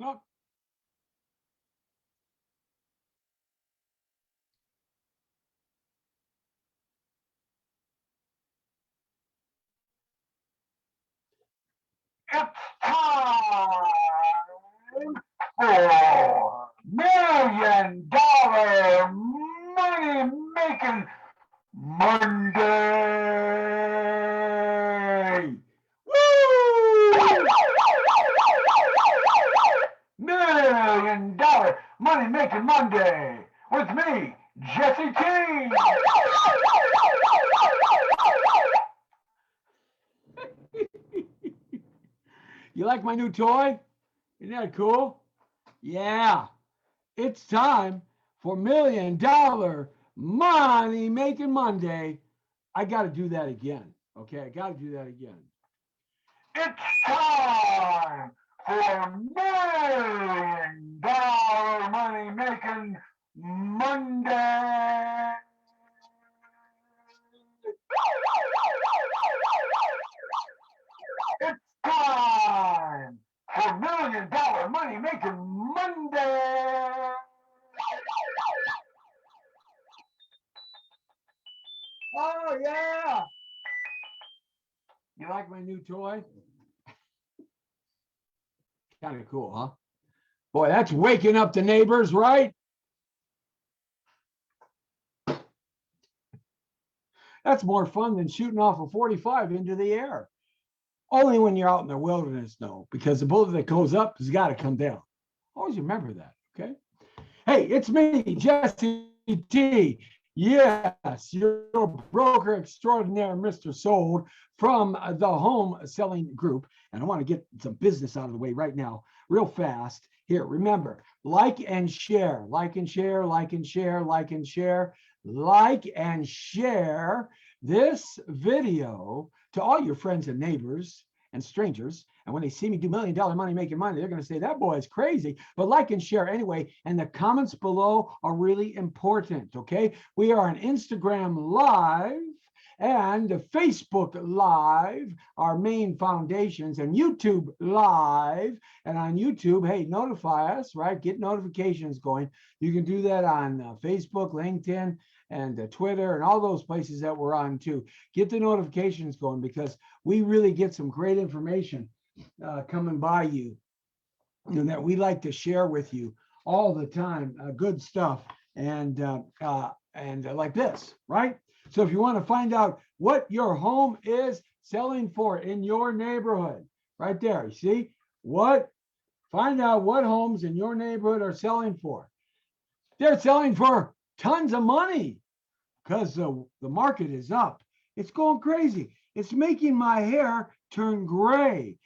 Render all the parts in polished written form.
up. It's time for $1 million money making Monday. Woo! $1 million money making Monday with me, Jesse T. You like my new toy? Isn't that cool? Yeah. It's time for $1 million money making Monday. I got to do that again. Okay, I got to do that again. It's time for $1 million money making Monday. It's time for $1 million money making Monday. Oh, yeah. You like my new toy? Kind of cool, huh? Boy, that's waking up the neighbors, right? That's more fun than shooting off a 45 into the air. Only when you're out in the wilderness, though, because the bullet that goes up has got to come down. Always remember that, okay? Hey, it's me, Jesse T. Yes, your broker extraordinaire, Mr. Sold from the Home Selling Group. And I want to get some business out of the way right now, real fast. Here, remember, like and share, like and share, like and share, like and share, like and share this video to all your friends and neighbors and strangers. And when they see me do $1 million money making money, they're going to say that boy is crazy. But like and share anyway. And the comments below are really important. Okay. We are on Instagram Live and Facebook Live, our main foundations, and YouTube Live. And on YouTube, hey, notify us, right? Get notifications going. You can do that on Facebook, LinkedIn, and Twitter, and all those places that we're on too. Get the notifications going because we really get some great information coming by you, that we like to share with you all the time. Good stuff, and like this, right? So if you want to find out what your home is selling for in your neighborhood, right there, you see what? Find out what homes in your neighborhood are selling for. They're selling for tons of money because the market is up. It's going crazy. It's making my hair turn gray.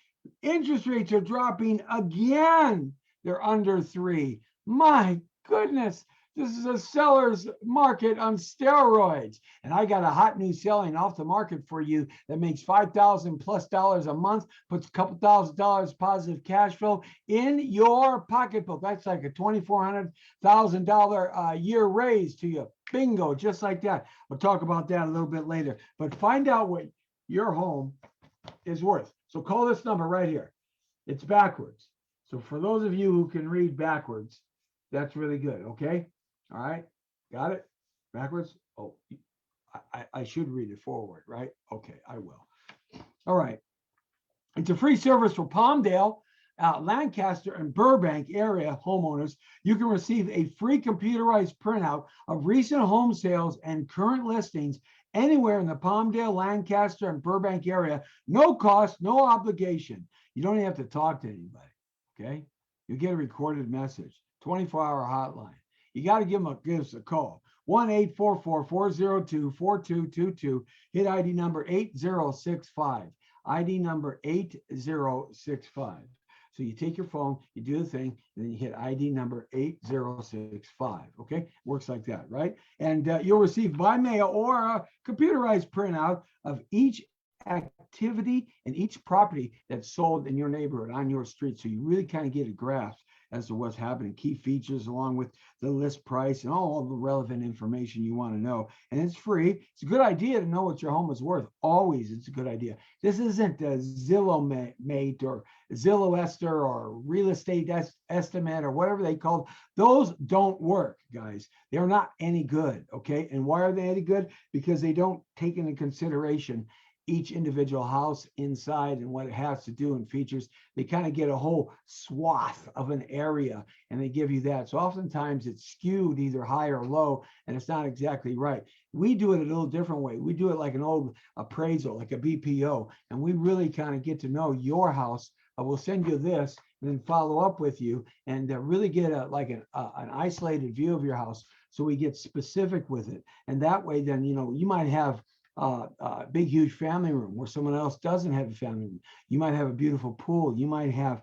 Interest rates are dropping again. They're under 3. My goodness, this is a seller's market on steroids. And I got a hot new selling off the market for you that makes $5,000+ a month, puts a couple $1,000 positive cash flow in your pocketbook. That's like a $2,400,000 a year raise to you. Bingo, just like that. We'll talk about that a little bit later. But find out what your home is worth. So call this number right here. It's backwards. So for those of you who can read backwards, that's really good. Okay. All right. Got it? Backwards? Oh, I should read it forward, right? Okay, I will. All right. It's a free service for Palmdale, Lancaster, and Burbank area homeowners. You can receive a free computerized printout of recent home sales and current listings anywhere in the Palmdale, Lancaster, and Burbank area. No cost, no obligation. You don't even have to talk to anybody. Okay. You get a recorded message, 24-hour hotline. You got to give us a call. 1-844-402-4222. Hit ID number 8065. ID number 8065. So you take your phone, you do the thing, and then you hit ID number 8065. Okay, works like that, right? And you'll receive by mail or a computerized printout of each activity and each property that's sold in your neighborhood on your street. So you really kind of get a grasp as to what's happening, key features along with the list price and all the relevant information you want to know. And it's free. It's a good idea to know what your home is worth. Always, it's a good idea. This isn't a Zillow mate or Zillow Esther or real estate estimate or whatever they call. Those don't work, guys. They're not any good, okay? And why are they any good? Because they don't take into consideration each individual house inside and what it has to do and features. They kind of get a whole swath of an area and they give you that. So oftentimes it's skewed either high or low and it's not exactly right. We do it a little different way. We do it like an old appraisal, like a BPO, and we really kind of get to know your house. We'll send you this and then follow up with you and really get an isolated view of your house. So we get specific with it. And that way, then, you might have big, huge family room where someone else doesn't have a family room. You might have a beautiful pool. You might have,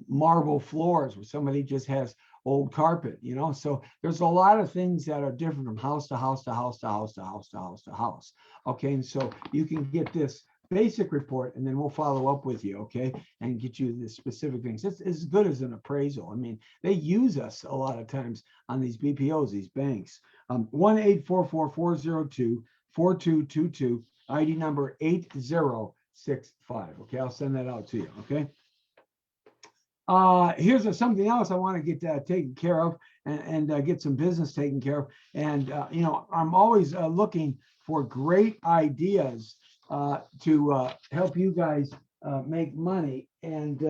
marble floors where somebody just has old carpet, So there's a lot of things that are different from house to house to house to house to house to house to house. Okay. And so you can get this basic report and then we'll follow up with you, okay, and get you the specific things. It's as good as an appraisal. I mean, they use us a lot of times on these BPOs, these banks. 1-844-402-4222, ID number 8065. Okay, I'll send that out to you. Okay. Here's something else I want to get taken care of and get some business taken care of. And I'm always looking for great ideas to help you guys make money. And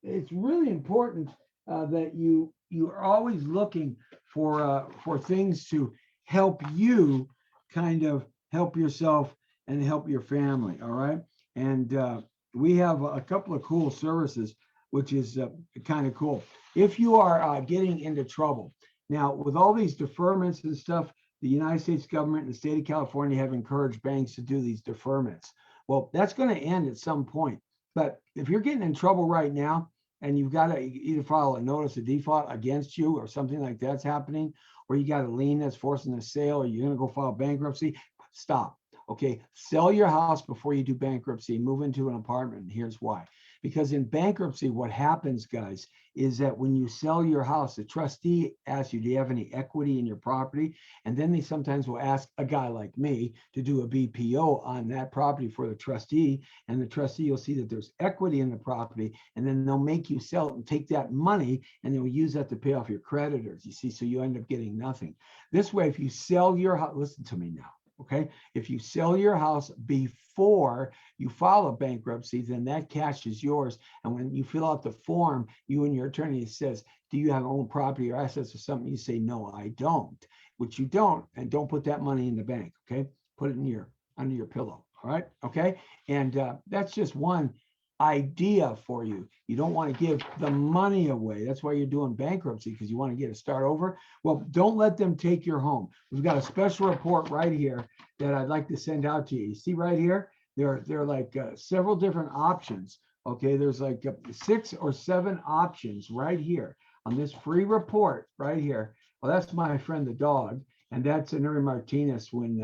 it's really important that you are always looking for things to help you kind of help yourself and help your family. All right. And we have a couple of cool services, which is kind of cool. If you are getting into trouble now with all these deferments and stuff, the United States government and the state of California have encouraged banks to do these deferments. Well, that's going to end at some point. But if you're getting in trouble right now and you've got to either file a notice of default against you or something like that's happening, or you got a lien that's forcing a sale, or you're going to go file bankruptcy, stop. Okay, sell your house before you do bankruptcy, move into an apartment. And here's why. Because in bankruptcy, what happens, guys, is that when you sell your house, the trustee asks you, do you have any equity in your property? And then they sometimes will ask a guy like me to do a BPO on that property for the trustee. And the trustee will see that there's equity in the property, and then they'll make you sell it and take that money, and they'll use that to pay off your creditors, you see, so you end up getting nothing. This way, if you sell your house, listen to me now. Okay, if you sell your house before you file a bankruptcy, then that cash is yours. And when you fill out the form, you and your attorney says, do you have own property or assets or something? You say, no, I don't, which you don't. And don't put that money in the bank. Okay, put it in under your pillow. All right. Okay. And that's just one idea for you. You don't want to give the money away. That's why you're doing bankruptcy, because you want to get a start over. Well, don't let them take your home. We've got a special report right here that I'd like to send out to you. You see right here, there are like several different options. Okay, there's like 6 or 7 options right here on this free report right here. Well, that's my friend the dog, and that's Nuri Martinez when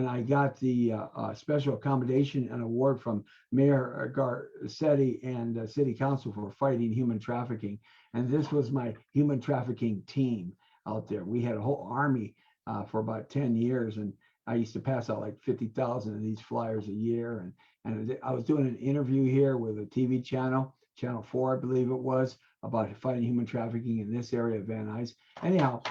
I got the special accommodation and award from Mayor Garcetti and City Council for fighting human trafficking. And this was my human trafficking team out there. We had a whole army for about 10 years. And I used to pass out like 50,000 of these flyers a year. And I was doing an interview here with a TV channel, Channel 4, I believe it was, about fighting human trafficking in this area of Van Nuys. Anyhow,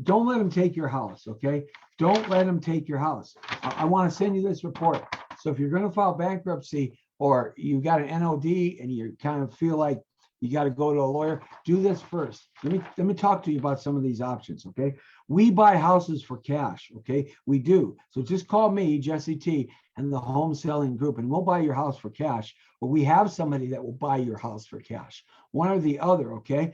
don't let them take your house, okay? Don't let them take your house. I want to send you this report. So if you're going to file bankruptcy or you got an NOD and you kind of feel like you got to go to a lawyer, do this first. Let me talk to you about some of these options, okay? We buy houses for cash, okay? We do. So just call me, Jesse T, and the Home Selling Group, and we'll buy your house for cash. Or we have somebody that will buy your house for cash. One or the other, okay?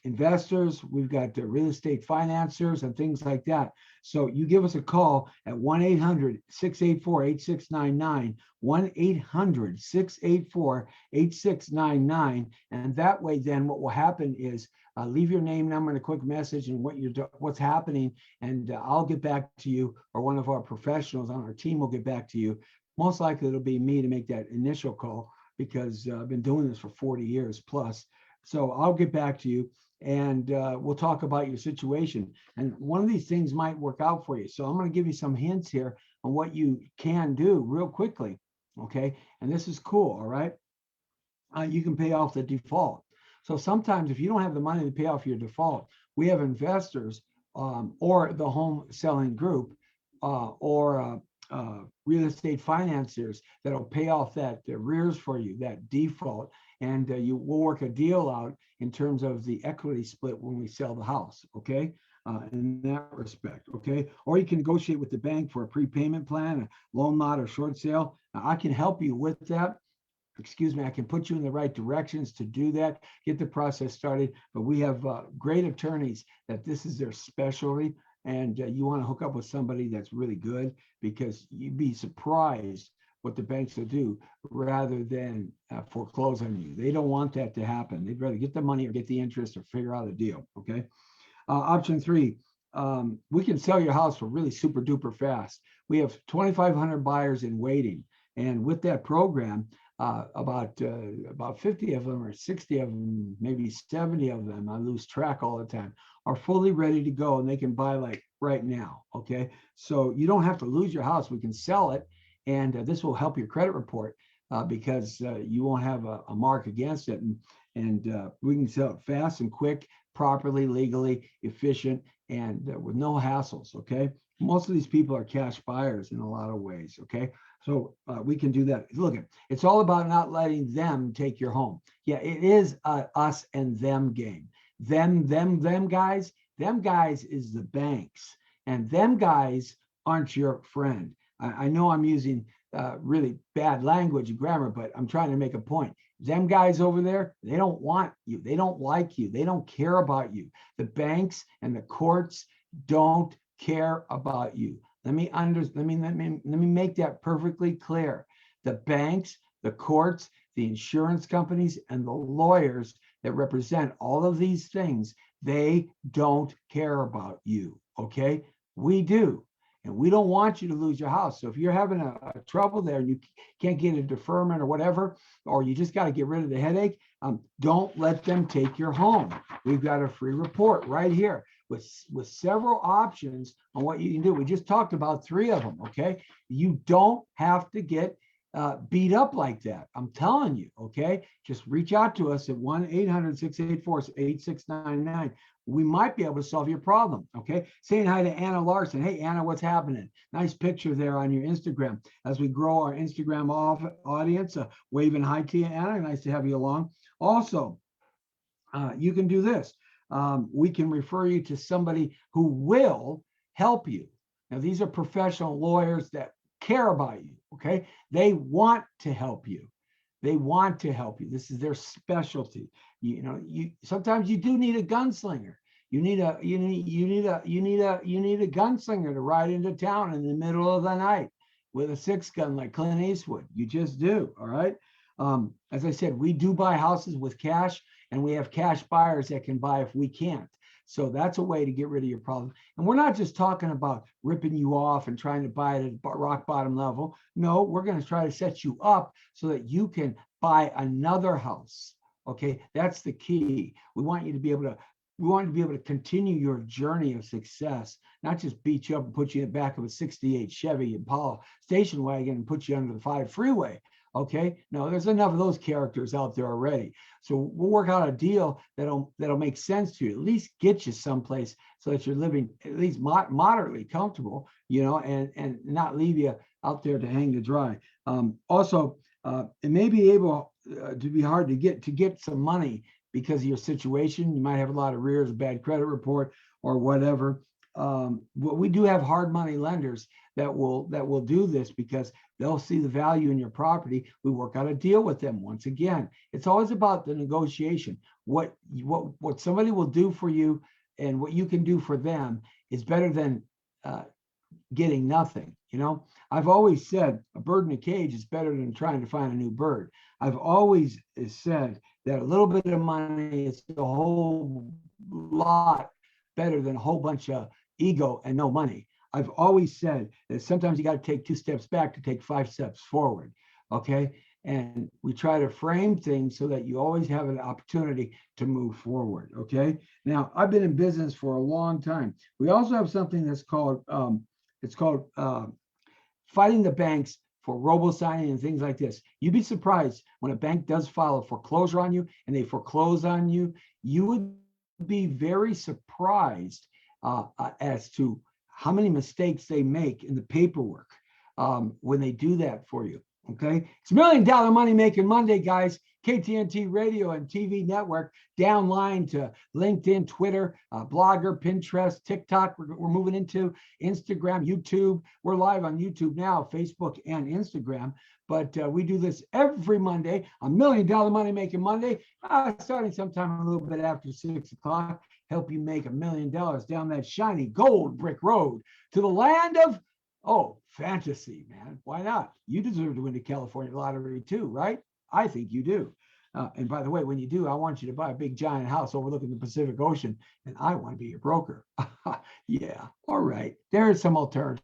Investors, we've got real estate financiers and things like that. So you give us a call at 1-800-684-8699, 1-800-684-8699. And that way, then what will happen is leave your name, number, and a quick message and what's happening. And I'll get back to you, or one of our professionals on our team will get back to you. Most likely it'll be me to make that initial call, because I've been doing this for 40 years plus. So I'll get back to you, and we'll talk about your situation. And one of these things might work out for you. So I'm going to give you some hints here on what you can do real quickly. Okay. And this is cool. All right. You can pay off the default. So sometimes if you don't have the money to pay off your default, we have investors or the home selling group or real estate financiers that'll pay off that arrears for you, that default, and you will work a deal out in terms of the equity split when we sell the house. Okay. In that respect, okay? Or you can negotiate with the bank for a prepayment plan, a loan mod, or short sale. Now, I can help you with that. Excuse me, I can put you in the right directions to do that, get the process started. But we have great attorneys that this is their specialty, and you want to hook up with somebody that's really good, because you'd be surprised what the banks will do rather than foreclose on you. They don't want that to happen. They'd rather get the money or get the interest or figure out a deal, okay? Option three, we can sell your house for really super duper fast. We have 2,500 buyers in waiting. And with that program, about 50 of them or 60 of them, maybe 70 of them, I lose track all the time, are fully ready to go, and they can buy like right now. Okay. So you don't have to lose your house. We can sell it. And this will help your credit report because you won't have a mark against it. And we can sell it fast and quick, properly, legally, efficient, and with no hassles. Okay. Most of these people are cash buyers in a lot of ways. Okay. So we can do that. Look, it's all about not letting them take your home. Yeah, it is us and them game. Them guys is the banks, and them guys aren't your friend. I know I'm using really bad language and grammar, but I'm trying to make a point. Them guys over there, they don't want you. They don't like you. They don't care about you. The banks and the courts don't care about you. Let me make that perfectly clear. The banks, the courts, the insurance companies, and the lawyers that represent all of these things, they don't care about you. Okay? We do. And we don't want you to lose your house. So if you're having a trouble there and you can't get a deferment or whatever, or you just got to get rid of the headache, don't let them take your home. We've got a free report right here with several options on what you can do. We just talked about 3 of them, okay? You don't have to get beat up like that. I'm telling you, okay? Just reach out to us at 1-800-684-8699. We might be able to solve your problem, okay? Saying hi to Anna Larson. Hey, Anna, what's happening? Nice picture there on your Instagram. As we grow our Instagram audience, waving hi to you, Anna. Nice to have you along. Also, you can do this. We can refer you to somebody who will help you. Now, these are professional lawyers that care about you, okay? They want to help you. They want to help you. This is their specialty. You sometimes you do need a gunslinger. You need a gunslinger to ride into town in the middle of the night with a 6-gun like Clint Eastwood. You just do. All right. As I said, we do buy houses with cash, and we have cash buyers that can buy if we can't. So that's a way to get rid of your problem. And we're not just talking about ripping you off and trying to buy it at rock bottom level. No, we're going to try to set you up so that you can buy another house. Okay, that's the key. We want you to be able to continue your journey of success, not just beat you up and put you in the back of a 68 Chevy Impala station wagon and put you under the 5 freeway. Okay, no, there's enough of those characters out there already. So we'll work out a deal that'll make sense to you, at least get you someplace so that you're living at least moderately comfortable, and not leave you out there to hang to dry. Also, it may be able to be hard to get some money because of your situation. You might have a lot of arrears, a bad credit report, or whatever. But we do have hard money lenders that will do this because they'll see the value in your property. We work out a deal with them. Once again, it's always about the negotiation. What somebody will do for you and what you can do for them is better than getting nothing. I've always said a bird in a cage is better than trying to find a new bird. I've always said that a little bit of money is a whole lot better than a whole bunch of ego and no money. I've always said that sometimes you got to take 2 steps back to take 5 steps forward. Okay. And we try to frame things so that you always have an opportunity to move forward. Okay. Now, I've been in business for a long time. We also have something that's called fighting the banks for robo-signing and things like this. You'd be surprised when a bank does file a foreclosure on you and they foreclose on you. You would be very surprised as to how many mistakes they make in the paperwork when they do that for you. Okay, it's $1 Million Money Making Monday, guys. KTNT Radio and TV network, downline to LinkedIn, Twitter, Blogger, Pinterest, TikTok. We're moving into Instagram, YouTube. We're live on YouTube now, Facebook, and Instagram. But we do this every Monday, $1 Million Money Making Monday, starting sometime a little bit after 6 o'clock. Help you make $1 million down that shiny gold brick road to the land of fantasy, man. Why not? You deserve to win the California lottery too, right? I think you do. And by the way, when you do, I want you to buy a big giant house overlooking the Pacific Ocean, and I want to be your broker. Yeah, all right. There are some alternative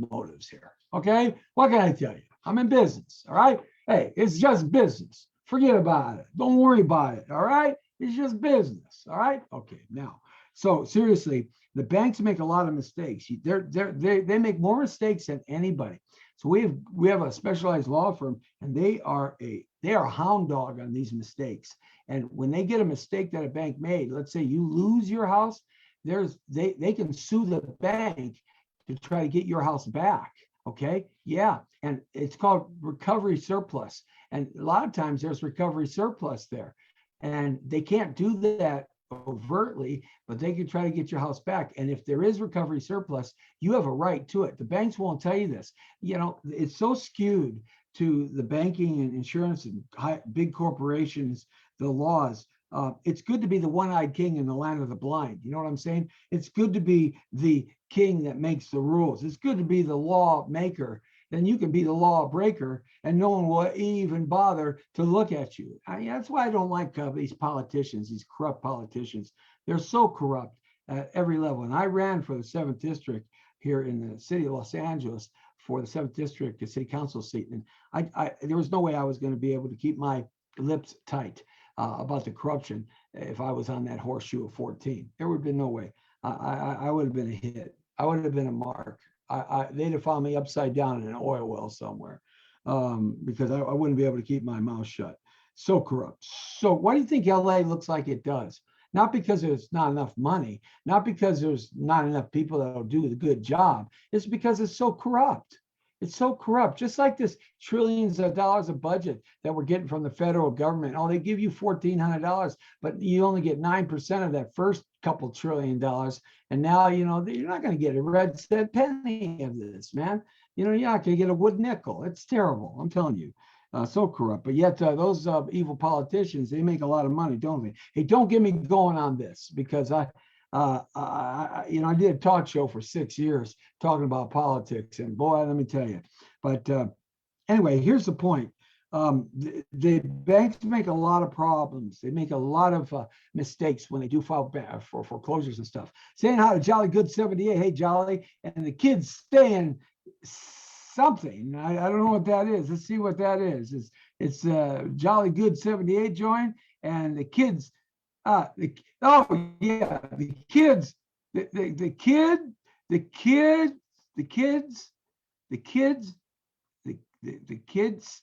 motives here. Okay, what can I tell you? I'm in business. All right. Hey, it's just business. Forget about it. Don't worry about it. All right. It's just business. All right. Okay. Now, so seriously, the banks make a lot of mistakes. They make more mistakes than anybody. So we have a specialized law firm, and they are a hound dog on these mistakes. And when they get a mistake that a bank made, let's say you lose your house, they can sue the bank to try to get your house back. Okay, yeah, and it's called recovery surplus. And a lot of times there's recovery surplus there, and they can't do that overtly, but they can try to get your house back. And if there is recovery surplus, you have a right to it. The banks won't tell you this. You know, it's so skewed to the banking and insurance and big corporations, the laws. It's good to be the one-eyed king in the land of the blind. You know what I'm saying? It's good to be the king that makes the rules. It's good to be the law maker. Then you can be the law breaker, and no one will even bother to look at you. That's why I don't like these politicians, these corrupt politicians. They're so corrupt at every level. And I ran for the 7th District here in the city of Los Angeles for the 7th District, the city council seat. And there was no way I was going to be able to keep my lips tight about the corruption if I was on that horseshoe of 14. There would have been no way. I would have been a hit. I would have been a mark. They'd have found me upside down in an oil well somewhere because I wouldn't be able to keep my mouth shut. So corrupt. So why do you think LA looks like it does? Not because there's not enough money, not because there's not enough people that'll do the good job. It's because it's so corrupt. It's so corrupt. Just like this trillions of dollars of budget that we're getting from the federal government. Oh, they give you $1,400, but you only get 9% of that first couple $1 trillion. And now, you know, you're not going to get a red cent penny of this, man. You know, you're not going to get a wood nickel. It's terrible. I'm telling you. So corrupt. But yet those evil politicians, they make a lot of money, don't they? Hey, don't get me going on this because I did a talk show for 6 years talking about politics, and boy, let me tell you. But anyway, here's the point. The banks make a lot of problems. They make a lot of mistakes when they do file for foreclosures and stuff. Saying hi to Jolly Good 78. Hey, Jolly, and the kids staying something. I don't know what that is. Let's see what that is. It's Jolly Good 78 join, and the kids. The kids, the kids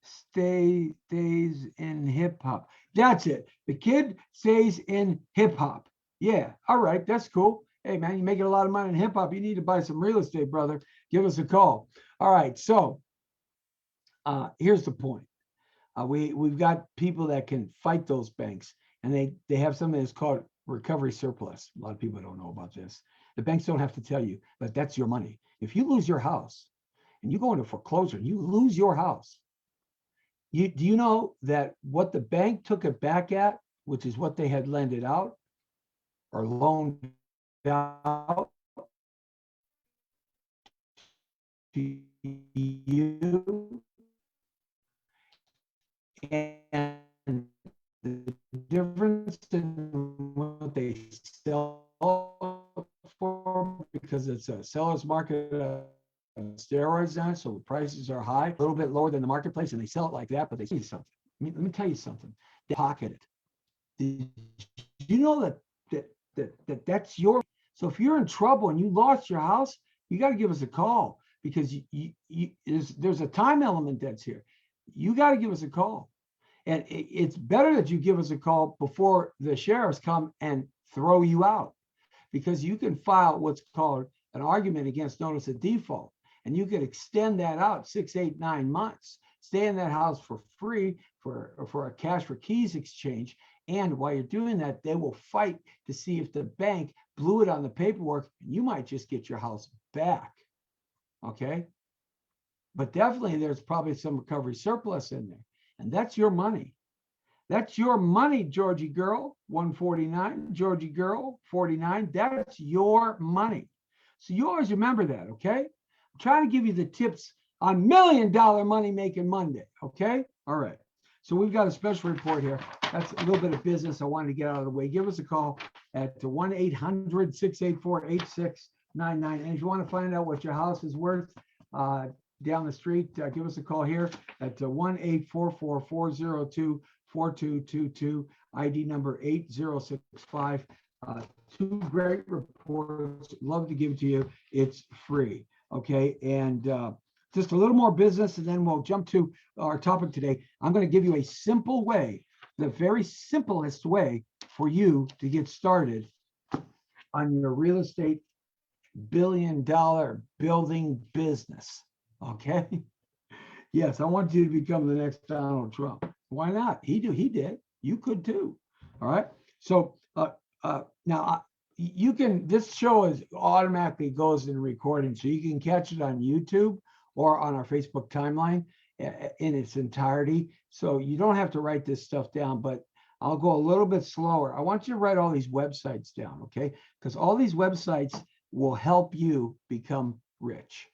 stays in hip hop. That's it. The kid stays in hip hop. Yeah. All right. That's cool. Hey man, you're making a lot of money in hip hop. You need to buy some real estate, brother. Give us a call. All right. So here's the point. We've got people that can fight those banks. And they have something that's called recovery surplus. A lot of people don't know about this. The banks don't have to tell you, but that's your money. If you lose your house and you go into foreclosure and you lose your house, do you know that what the bank took it back at, which is what they had lended out or loaned out to you, and the difference in what they sell for, because it's a seller's market, steroids on it, so the prices are high, a little bit lower than the marketplace, and they sell it like that. But they tell you something. Let me tell you something. They pocket it. Did you know that's your? So if you're in trouble and you lost your house, you got to give us a call, because there's a time element that's here. You got to give us a call, and it's better that you give us a call before the sheriffs come and throw you out, because you can file what's called an argument against notice of default, and you can extend that out 6, 8, 9 months. Stay in that house for free for a cash for keys exchange. And while you're doing that, they will fight to see if the bank blew it on the paperwork. You might just get your house back. Okay. But definitely there's probably some recovery surplus in there. And that's your money. That's your money, Georgie girl, 149, Georgie girl, 49. That's your money. So you always remember that, okay? I'm trying to give you the tips on $1 Million Money Making Monday, okay? All right. So we've got a special report here. That's a little bit of business I wanted to get out of the way. Give us a call at 1-800-684-8699. And if you want to find out what your house is worth down the street, give us a call here at 1-844-402-4222, ID number 8065. Two great reports. Love to give it to you. It's free. Okay. And just a little more business, and then we'll jump to our topic today. I'm going to give you a simple way, the very simplest way for you to get started on your real estate $1 billion building business. Okay. Yes, I want you to become the next Donald Trump. Why not? He did. You could too. All right. So now you can, this show is automatically goes in recording, so you can catch it on YouTube or on our Facebook timeline in its entirety. So you don't have to write this stuff down, but I'll go a little bit slower. I want you to write all these websites down, okay? Because all these websites will help you become rich.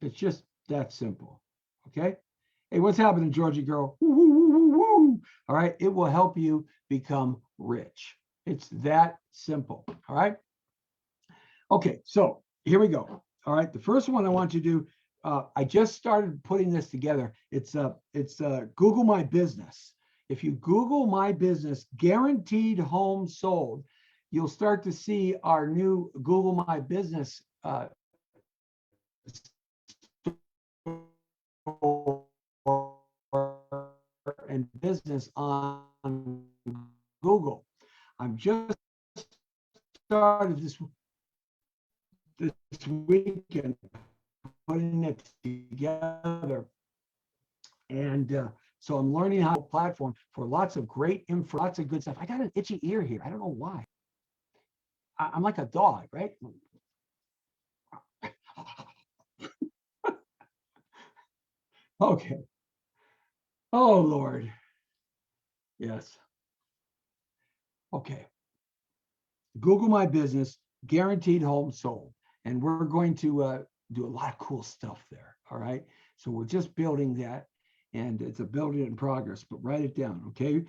It's just that simple, okay? Hey, what's happening, Georgie girl? Woo, woo, woo, woo, woo. All right, it will help you become rich. It's that simple, all right? Okay, so here we go. All right, the first one I want you to do, I just started putting this together. It's Google My Business. If you Google My Business, guaranteed home sold, you'll start to see our new Google My Business and business on Google. I'm just started this weekend putting it together, and so I'm learning how to platform for lots of great info, lots of good stuff. I got an itchy ear here. I don't know why. I'm like a dog, right? Okay. Oh, Lord. Yes. Okay. Google My Business, guaranteed home sold. And we're going to do a lot of cool stuff there. All right. So we're just building that, and it's a building in progress, but write it down. Okay.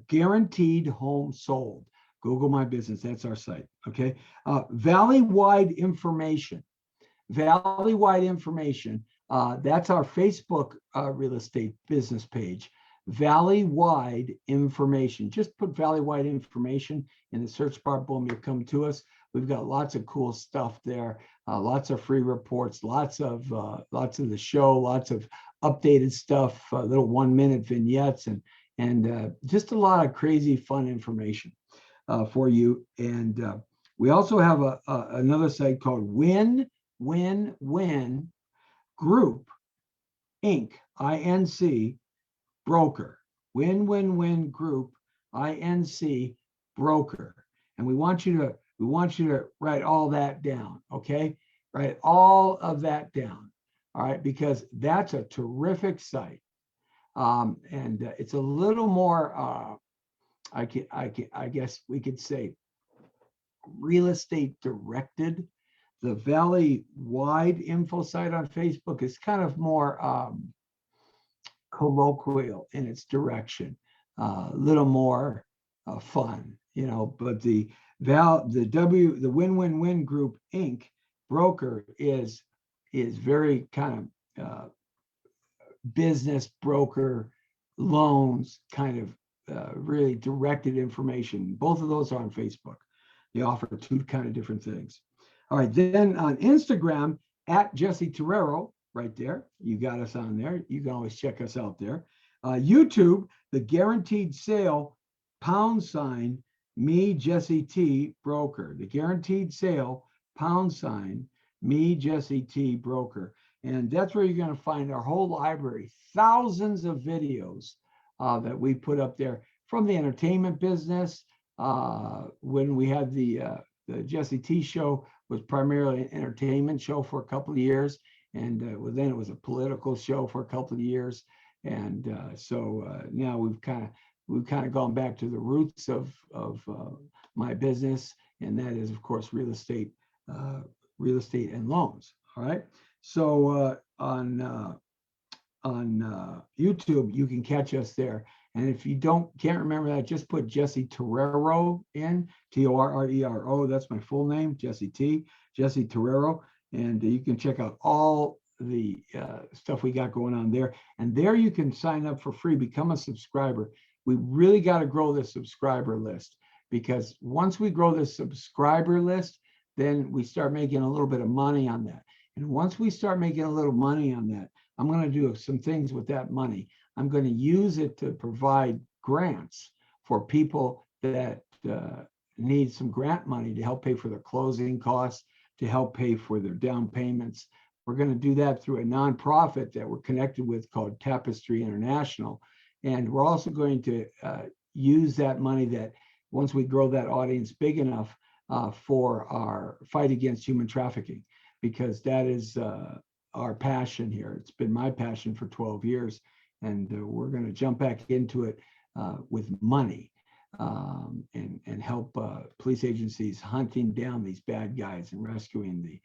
Guaranteed home sold. Google My Business. That's our site. Okay. Valley-wide information. Valley-wide information. That's our Facebook real estate business page. Valley-wide information. Just put Valley-wide information in the search bar. Boom, you'll come to us. We've got lots of cool stuff there. Lots of free reports. Lots of the show. Lots of updated stuff. Little 1-minute vignettes and just a lot of crazy fun information for you. And we also have another site called Win Group Inc. INC broker. Win Group INC broker. And we want you to write all that down. Okay, write all of that down. All right, because that's a terrific site, and it's a little more. I guess we could say real estate directed. The Valley-wide info site on Facebook is kind of more colloquial in its direction, a little more fun, you know. But the Win Group Inc. broker is is very kind of business broker loans, kind of really directed information. Both of those are on Facebook. They offer two kind of different things. All right, then on Instagram, at Jesse Terrero, right there. You got us on there. You can always check us out there. YouTube, the Guaranteed Sale, # me, Jesse T, broker. The Guaranteed Sale, # me, Jesse T, broker. And that's where you're going to find our whole library, thousands of videos that we put up there from the entertainment business. When we had the Jesse T show, was primarily an entertainment show for a couple of years, and then it was a political show for a couple of years, and so now we've kind of gone back to the roots of my business, and that is, of course, real estate and loans. All right, so on YouTube, you can catch us there. And if you can't remember that, just put Jesse Terrero in, Torrero. That's my full name, Jesse Terrero. And you can check out all the stuff we got going on there. And there you can sign up for free, become a subscriber. We really got to grow this subscriber list, because once we grow this subscriber list, then we start making a little bit of money on that. And once we start making a little money on that, I'm going to do some things with that money. I'm going to use it to provide grants for people that need some grant money to help pay for their closing costs, to help pay for their down payments. We're going to do that through a nonprofit that we're connected with called Tapestry International. And we're also going to use that money, that once we grow that audience big enough, for our fight against human trafficking, because that is our passion here. It's been my passion for 12 years. And we're going to jump back into it with money, and help police agencies hunting down these bad guys and rescuing the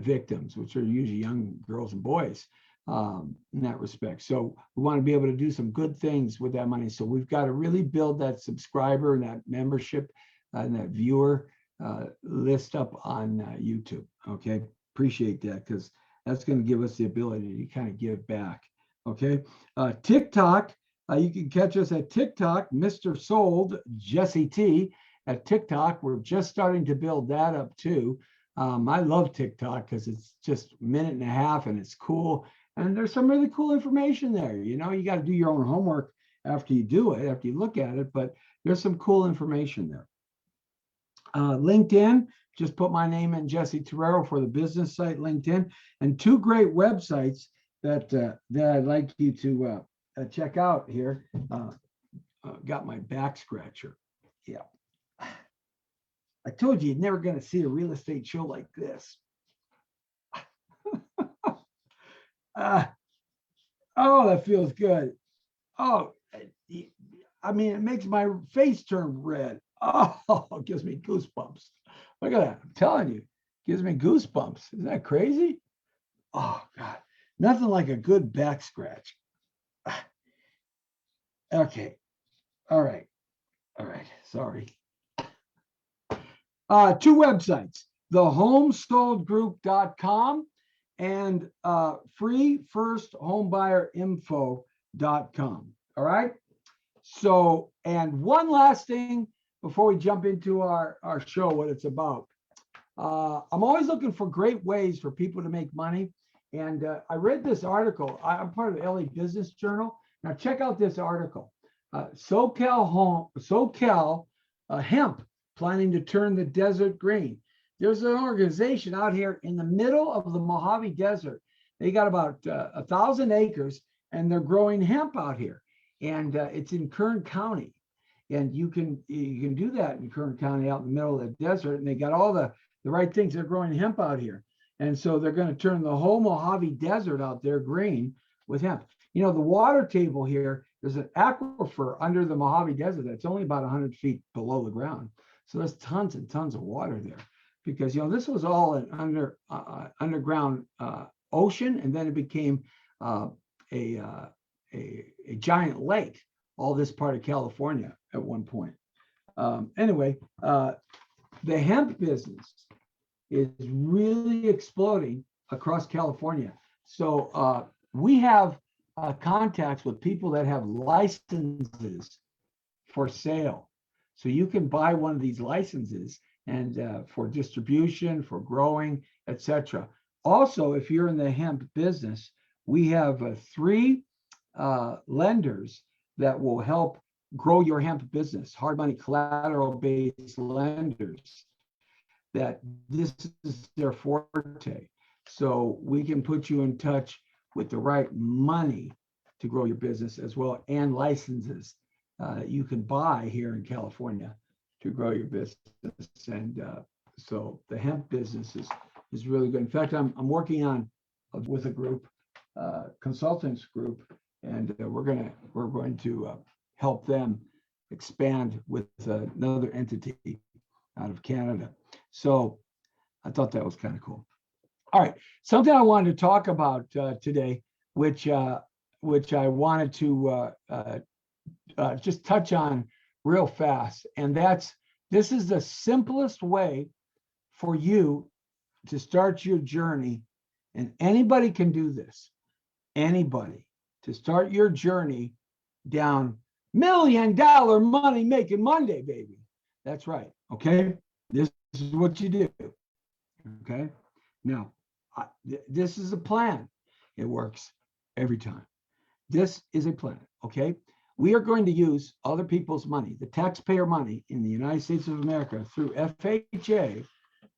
victims, which are usually young girls and boys, in that respect. So we want to be able to do some good things with that money. So we've got to really build that subscriber and that membership and that viewer list up on YouTube. Okay, appreciate that, because that's going to give us the ability to kind of give back. Okay, TikTok, you can catch us at TikTok, Mr. Sold, Jesse T at TikTok. We're just starting to build that up too. I love TikTok because it's just a minute and a half and it's cool. And there's some really cool information there. You know, you got to do your own homework after you do it, after you look at it, but there's some cool information there. LinkedIn, just put my name in, Jesse Terrero, for the business site, LinkedIn, and two great websites that I'd like you to check out here. Got my back scratcher. Yeah. I told you, you're never going to see a real estate show like this. Oh, that feels good. Oh, I mean, it makes my face turn red. Oh, it gives me goosebumps. Look at that. I'm telling you, it gives me goosebumps. Isn't that crazy? Oh, God. Nothing like a good back scratch. Okay. All right. Sorry. Two websites, thehomesoldgroup.com and freefirsthomebuyer.info.com. All right. So, and one last thing before we jump into our show, what it's about. I'm always looking for great ways for people to make money. And I read this article. I'm part of the LA Business Journal. Now check out this article. SoCal Hemp planning to turn the desert green. There's an organization out here in the middle of the Mojave Desert. They got about 1,000 acres, and they're growing hemp out here. And it's in Kern County. And you can do that in Kern County, out in the middle of the desert. And they got all the right things. They're growing hemp out here. And so they're going to turn the whole Mojave Desert out there green with hemp. You know, the water table here, there's an aquifer under the Mojave Desert that's only about 100 feet below the ground. So there's tons and tons of water there, because, you know, this was all an underground ocean, and then it became a giant lake, all this part of California at one point. Anyway, the hemp business is really exploding, across California. So we have contacts with people that have licenses for sale. So you can buy one of these licenses and for distribution, for growing, etc. Also, if you're in the hemp business, we have three lenders that will help grow your hemp business, hard money collateral-based lenders, that this is their forte. So we can put you in touch with the right money to grow your business as well, and licenses you can buy here in California to grow your business. And so the hemp business is really good. In fact, I'm working on with a group, consultants group, and we're going to help them expand with another entity out of Canada. So I thought that was kind of cool. All right, something I wanted to talk about today, which I wanted to just touch on real fast, and this is the simplest way for you to start your journey, and anybody can do this. Anybody to start your journey down $1 million money making Monday, baby. That's right. Okay, this is what you do. Okay, now this is a plan. It works every time. This is a plan. Okay, we are going to use other people's money, the taxpayer money in the United States of America through FHA.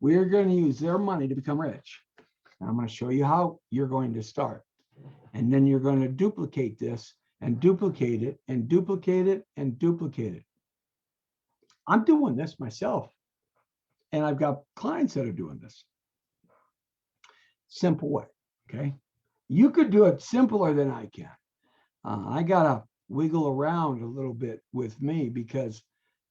We are going to use their money to become rich. And I'm going to show you how you're going to start. And then you're going to duplicate this and duplicate it and duplicate it and duplicate it. I'm doing this myself. And I've got clients that are doing this. Simple way, okay? You could do it simpler than I can. I got to wiggle around a little bit with me because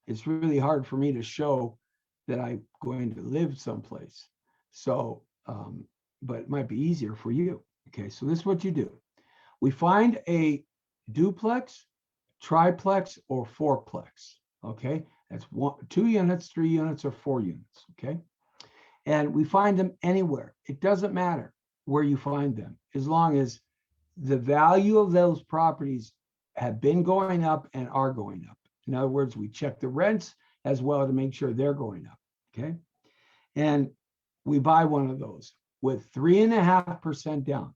it's really hard for me to show that I'm going to live someplace. So, but it might be easier for you. Okay, so this is what you do. We find a duplex, triplex, or fourplex. Okay, that's 2 units, 3 units, or 4 units. Okay, and we find them anywhere. It doesn't matter where you find them, as long as the value of those properties have been going up and are going up. In other words, we check the rents as well to make sure they're going up. Okay, and we buy one of those with 3.5% down.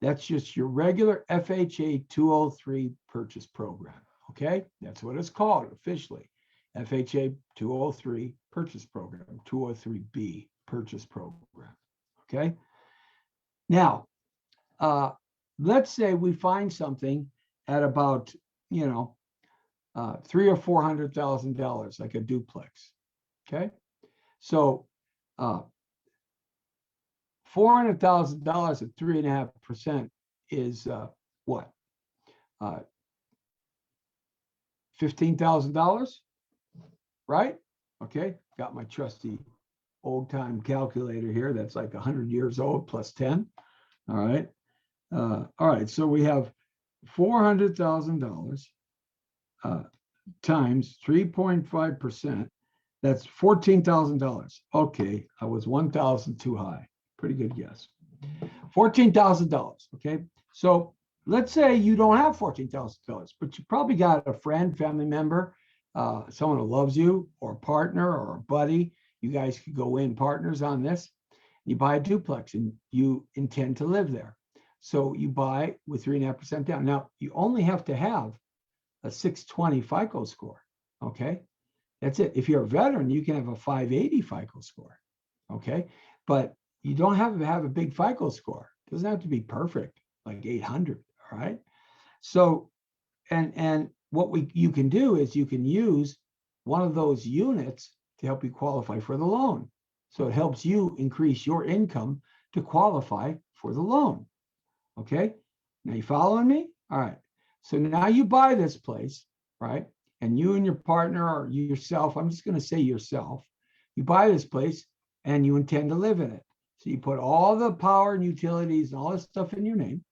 That's just your regular FHA 203 purchase program. Okay, that's what it's called officially. FHA 203 purchase program, 203B purchase program. Okay, now let's say we find something at about $300,000 or $400,000, like a duplex. Okay, so $400,000 at 3.5% is what? $15,000, right? Okay, got my trusty old time calculator here. That's like 100 years old plus 10. All right. All right. So we have $400,000 times 3.5%. That's $14,000. Okay, I was 1,000 too high. Pretty good guess. $14,000. Okay, so let's say you don't have $14,000, but you probably got a friend, family member, someone who loves you, or a partner or a buddy. You guys could go in partners on this. You buy a duplex and you intend to live there. So you buy with 3.5% down. Now, you only have to have a 620 FICO score. Okay, that's it. If you're a veteran, you can have a 580 FICO score. Okay, but you don't have to have a big FICO score. It doesn't have to be perfect, like 800. All right. So, and what you can do is you can use one of those units to help you qualify for the loan. So it helps you increase your income to qualify for the loan. Okay. Now you following me? All right. So now you buy this place, right? And you and your partner or yourself, I'm just going to say yourself, you buy this place and you intend to live in it. So you put all the power and utilities and all this stuff in your name,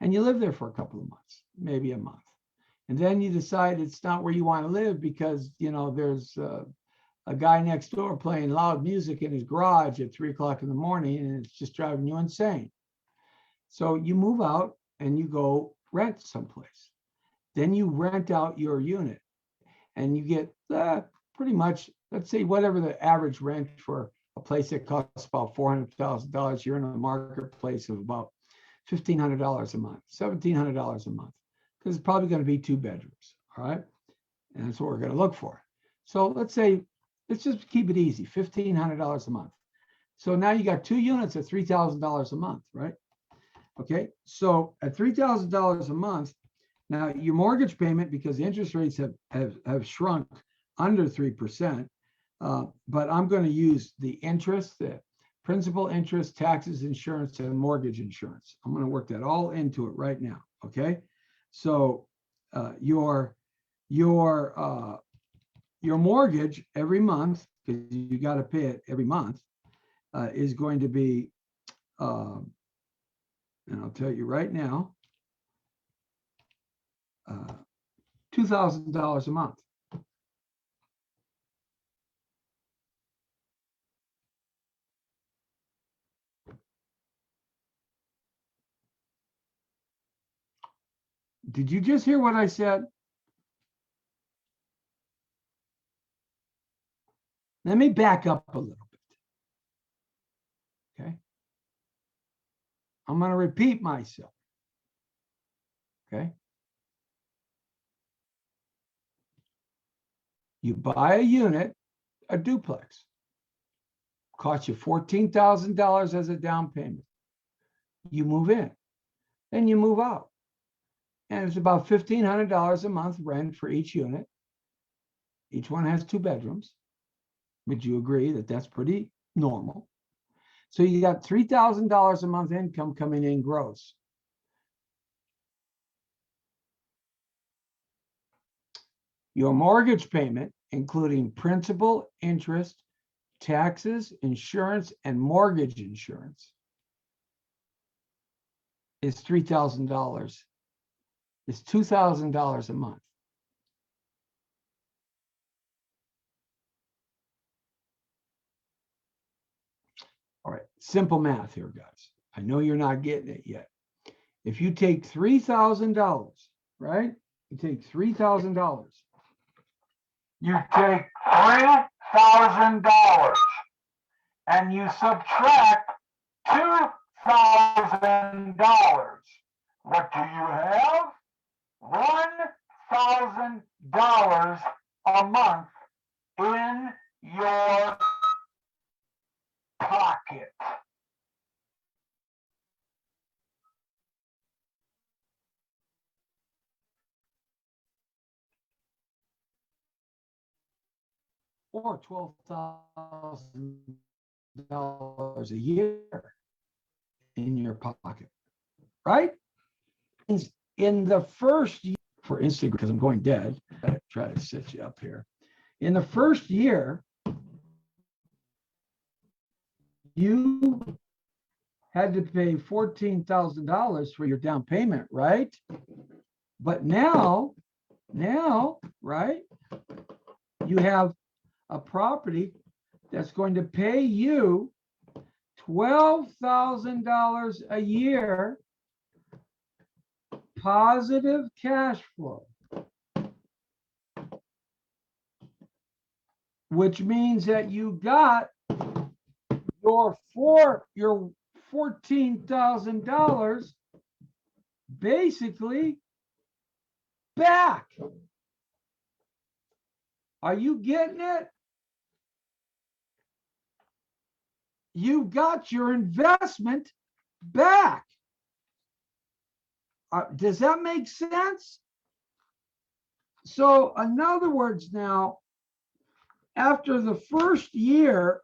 and you live there for a couple of months, maybe a month. And then you decide it's not where you want to live because, there's a guy next door playing loud music in his garage at 3 o'clock in the morning, and it's just driving you insane. So you move out and you go rent someplace. Then you rent out your unit and you get pretty much, let's say, whatever the average rent for a place that costs about $400,000. You're in a marketplace of about $1,500 a month, $1,700 a month, because it's probably going to be 2 bedrooms. All right. And that's what we're going to look for. So let's just keep it easy, $1,500 a month. So now you got 2 units at $3,000 a month, right? Okay. So at $3,000 a month, now your mortgage payment, because the interest rates have shrunk under 3%, but I'm going to use the interest, the principal, interest, taxes, insurance, and mortgage insurance. I'm going to work that all into it right now. Okay. So your mortgage every month, because you got to pay it every month, is going to be, and I'll tell you right now, $2,000 a month. Did you just hear what I said? Let me back up a little bit. Okay. I'm going to repeat myself. Okay. You buy a unit, a duplex, costs you $14,000 as a down payment. You move in, then you move out. And it's about $1,500 a month rent for each unit. Each one has 2 bedrooms. Would you agree that that's pretty normal? So you got $3,000 a month income coming in gross. Your mortgage payment, including principal, interest, taxes, insurance, and mortgage insurance, is $3,000. It's $2,000 a month. All right, simple math here, guys. I know you're not getting it yet. If you take $3,000, right? You take $3,000. You take $3,000 and you subtract $2,000. What do you have? $1,000 a month in your pocket. Or $12,000 a year in your pocket, right? In the first year, for Instagram, because I'm going dead, I try to set you up here. In the first year, you had to pay $14,000 for your down payment, right? But now, right, you have a property that's going to pay you $12,000 a year positive cash flow, which means that you got your $14,000 basically back. Are you getting it? You got your investment back. Does that make sense? So in other words, now, after the first year,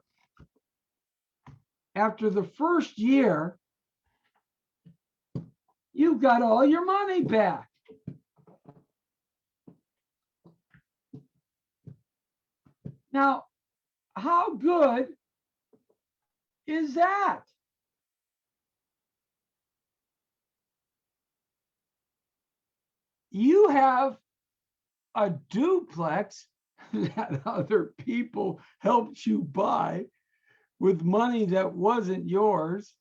you've got all your money back. Now, how good is that? You have a duplex that other people helped you buy with money that wasn't yours.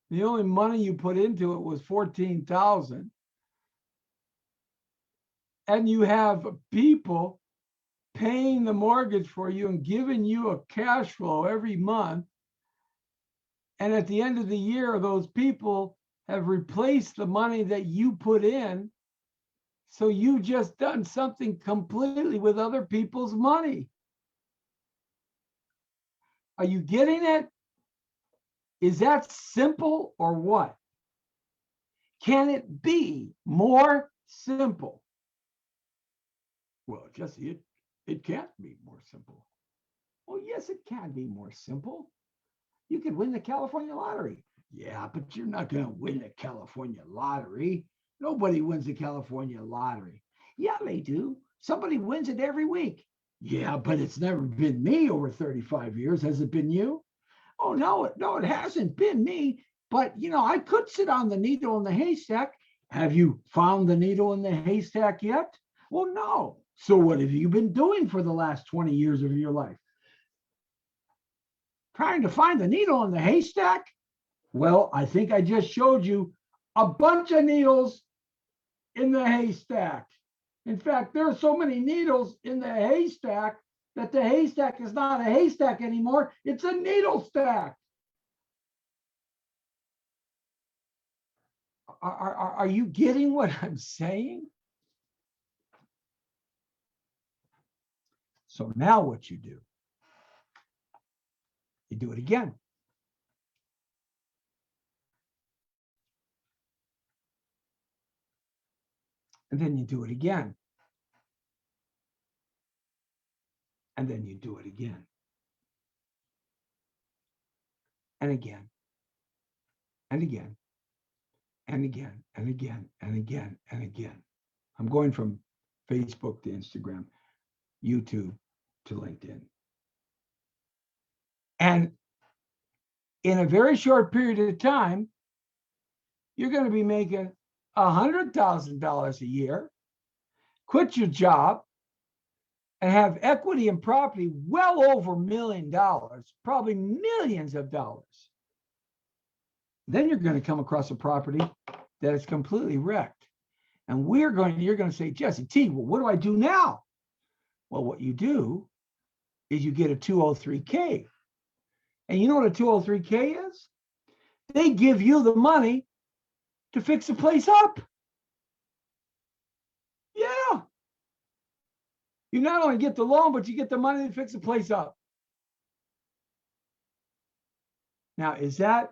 The only money you put into it was $14,000. And you have people paying the mortgage for you and giving you a cash flow every month. And at the end of the year, those people have replaced the money that you put in. So you just done something completely with other people's money. Are you getting it? Is that simple or what? Can it be more simple? Well, Jesse, it can't be more simple. Well, yes, it can be more simple. You could win the California lottery. Yeah, but you're not going to win the California lottery. Nobody wins the California lottery. Yeah, they do. Somebody wins it every week. Yeah, but it's never been me over 35 years. Has it been you? Oh, no, it hasn't been me. But, I could sit on the needle in the haystack. Have you found the needle in the haystack yet? Well, no. So what have you been doing for the last 20 years of your life? Trying to find the needle in the haystack? Well, I think I just showed you a bunch of needles in the haystack. In fact, there are so many needles in the haystack that the haystack is not a haystack anymore. It's a needle stack. Are you getting what I'm saying? So now what you do it again. And then you do it again. And then you do it again. And again. And again. And again. And again. And again. And again. I'm going from Facebook to Instagram, YouTube to LinkedIn. And in a very short period of time, you're going to be making $100,000 a year, quit your job, and have equity in property well over $1 million, probably millions of dollars. Then you're going to come across a property that is completely wrecked. And you're going to say, Jesse T, well, what do I do now? Well, what you do is you get a 203K. And you know what a 203K is? They give you the money to fix the place up. Yeah. You not only get the loan, but you get the money to fix the place up. Now, is that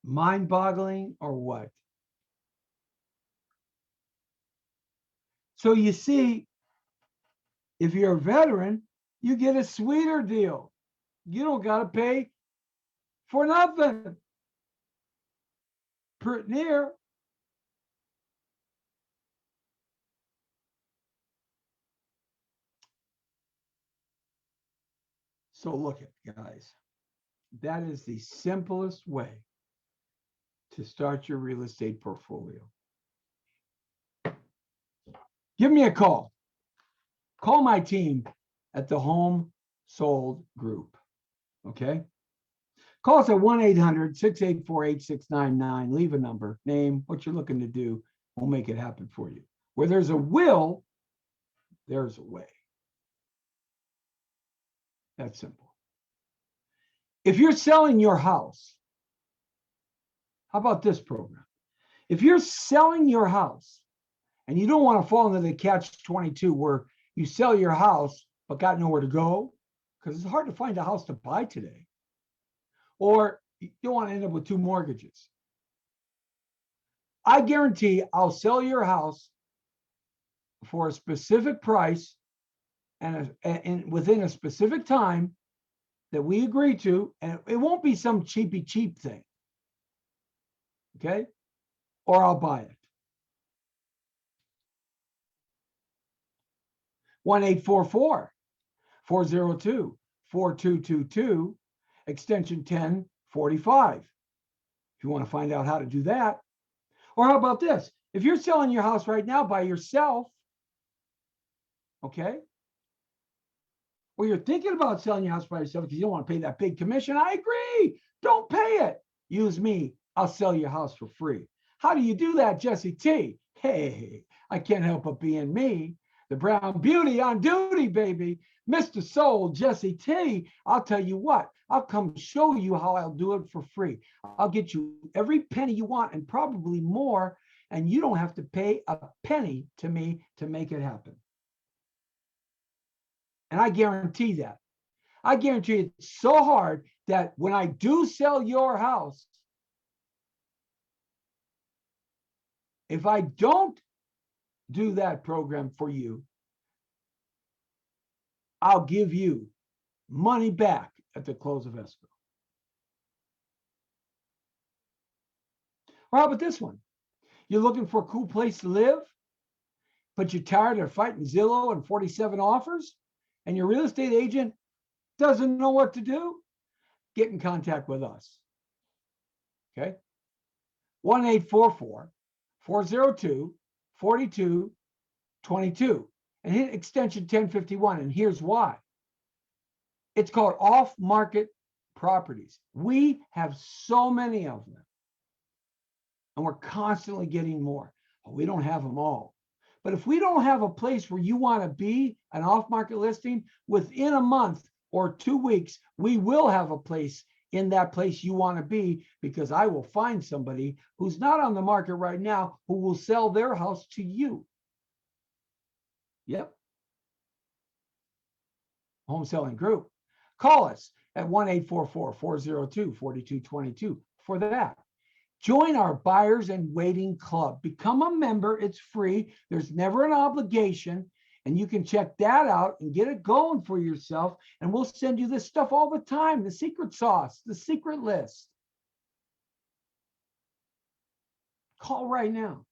mind-boggling or what? So you see, if you're a veteran, you get a sweeter deal. You don't got to pay for nothing. Pretty near. So look at, guys, that is the simplest way to start your real estate portfolio. Give me a call. Call my team at the Home Sold Group. Okay? Call us at 1-800-684-8699. Leave a number, name, what you're looking to do. We'll make it happen for you. Where there's a will, there's a way. That's simple. If you're selling your house, how about this program? If you're selling your house and you don't want to fall into the catch-22 where you sell your house but got nowhere to go, because it's hard to find a house to buy today, or you don't want to end up with two mortgages, I guarantee I'll sell your house for a specific price and within a specific time that we agree to, and it won't be some cheap thing. Okay? Or I'll buy it. 1-844-402-4222, extension 1045. If you want to find out how to do that. Or how about this? If you're selling your house right now by yourself, okay, or you're thinking about selling your house by yourself because you don't want to pay that big commission, I agree. Don't pay it. Use me. I'll sell your house for free. How do you do that, Jesse T? Hey, I can't help but being me. The Brown Beauty on duty, baby. Mr. Soul, Jesse T. I'll tell you what, I'll come show you how I'll do it for free. I'll get you every penny you want and probably more, and you don't have to pay a penny to me to make it happen. And I guarantee that. I guarantee it's so hard that when I do sell your house, if I don't do that program for you, I'll give you money back at the close of escrow. Or how about this one? You're looking for a cool place to live, but you're tired of fighting Zillow and 47 offers, and your real estate agent doesn't know what to do? Get in contact with us. Okay? 1-844-402-4222 and hit extension 1051. And here's why. It's called off-market properties. We have so many of them, and we're constantly getting more. But we don't have them all. But if we don't have a place where you want to be, an off-market listing, within a month or 2 weeks, we will have a place in that place you want to be, because I will find somebody who's not on the market right now who will sell their house to you. Yep. Home Selling Group. Call us at 1-844-402-4222 for that. Join our Buyers and Waiting Club. Become a member. It's free. There's never an obligation. And you can check that out and get it going for yourself. And we'll send you this stuff all the time. The secret sauce, the secret list. Call right now.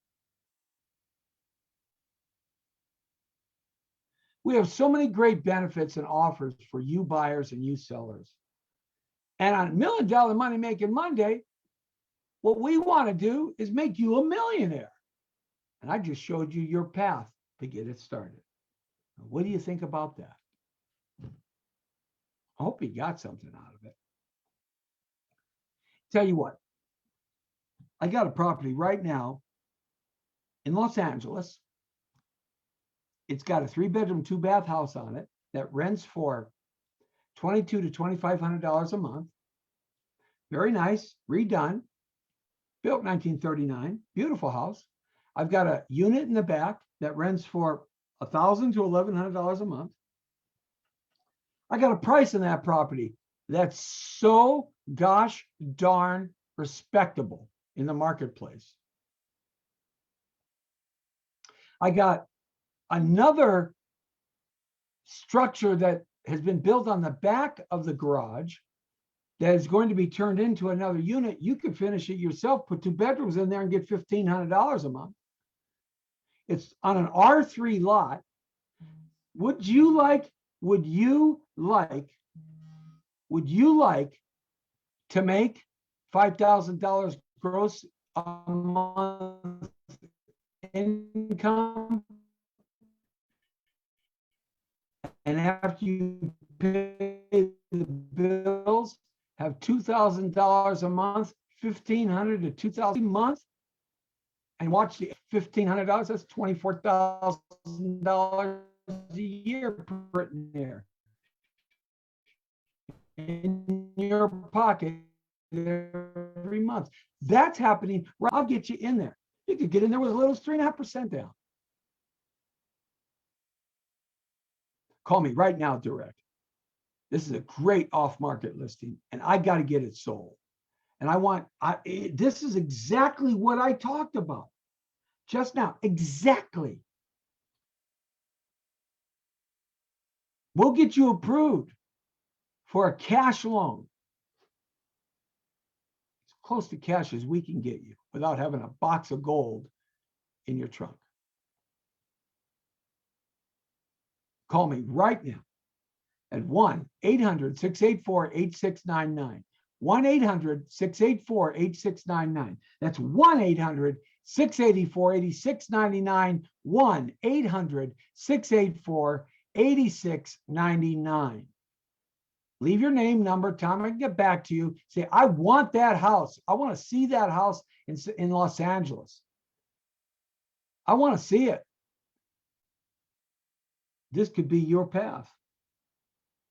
We have so many great benefits and offers for you buyers and you sellers. And on $1 Million Money Making Monday, what we want to do is make you a millionaire. And I just showed you your path to get it started. What do you think about that? I hope you got something out of it. Tell you what, I got a property right now in Los Angeles. It's got a 3-bedroom, 2-bath house on it that rents for $2,200 to $2,500 a month. Very nice, redone, built 1939, beautiful house. I've got a unit in the back that rents for $1,000 to $1,100 a month. I got a price on that property that's so gosh darn respectable in the marketplace. I got another structure that has been built on the back of the garage that is going to be turned into another unit. You could finish it yourself, put 2 bedrooms in there and get $1,500 a month. It's on an R3 lot. Would you like to make $5,000 gross a month income? And after you pay the bills, have $2,000 a month, $1,500 to $2,000 a month, and watch the $1,500, that's $24,000 a year written there in your pocket every month. That's happening. I'll get you in there. You could get in there with as little as 3.5% down. Call me right now direct. This is a great off-market listing, and I got to get it sold. And this is exactly what I talked about just now. Exactly. We'll get you approved for a cash loan. As close to cash as we can get you without having a box of gold in your trunk. Call me right now at 1-800-684-8699. 1-800-684-8699. That's 1-800-684-8699. 1-800-684-8699. $86.99. Leave your name, number, time I can get back to you. Say, I want that house. I want to see that house in Los Angeles. I want to see it. This could be your path.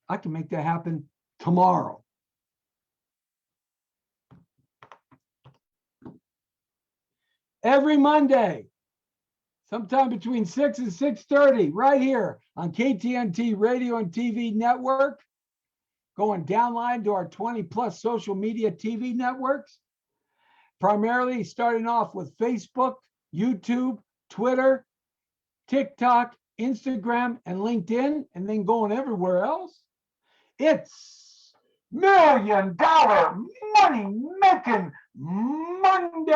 I can make that happen tomorrow. Every Monday, sometime between 6 and 6:30, right here on KTNT Radio and TV Network, going downline to our 20 plus social media TV networks, primarily starting off with Facebook, YouTube, Twitter, TikTok, Instagram, and LinkedIn, and then going everywhere else. It's $1 Million Money Making Monday.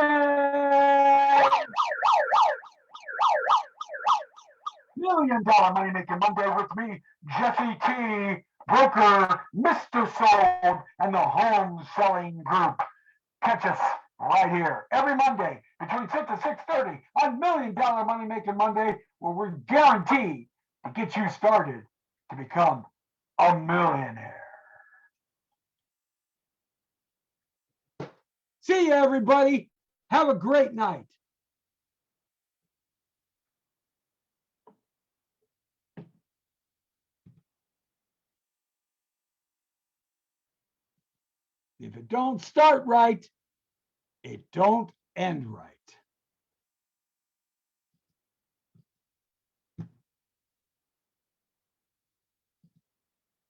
$1 Million Money Making Monday with me, Jesse T, broker, Mr. Sold, and the Home Selling Group. Catch us right here every Monday between 6 and 6:30 on $1 Million Money Making Monday, where we're guaranteed to get you started to become a millionaire. See you, everybody. Have a great night. If it don't start right, it don't end right.